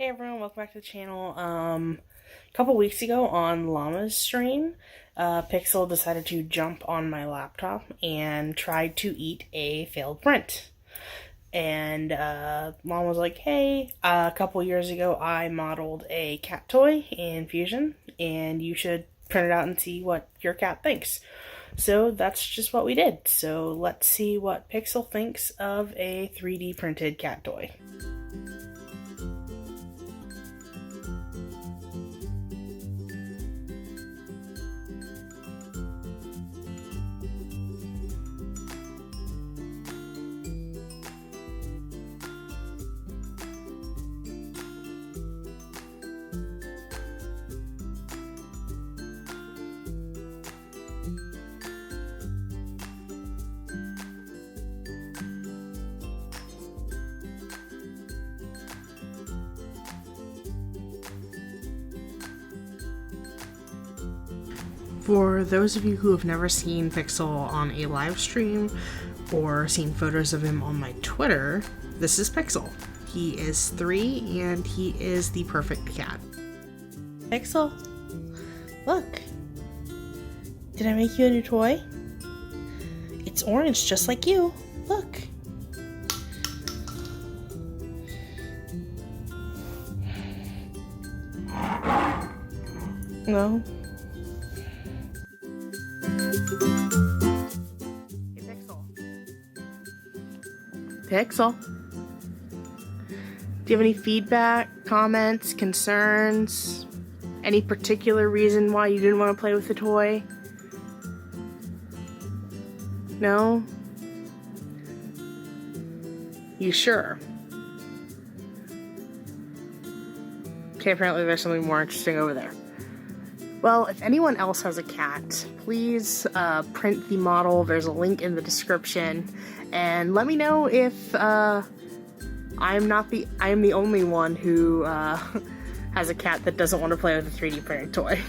Hey everyone, welcome back to the channel. A couple weeks ago on Llama's stream, Pixel decided to jump on my laptop and tried to eat a failed print. And Mom was like, hey, a couple years ago I modeled a cat toy in Fusion, and you should print it out and see what your cat thinks. So that's just what we did. So let's see what Pixel thinks of a 3D printed cat toy. For those of you who have never seen Pixel on a live stream or seen photos of him on my Twitter, this is Pixel. He is 3 and he is the perfect cat. Pixel, look. Did I make you a new toy? It's orange just like you. Look. No. Hey, Pixel. Pixel. Do you have any feedback, comments, concerns? Any particular reason why you didn't want to play with the toy? No? You sure? Okay, apparently there's something more interesting over there. Well, if anyone else has a cat, please print the model. There's a link in the description, and let me know if I am the only one who has a cat that doesn't want to play with a 3D printed toy.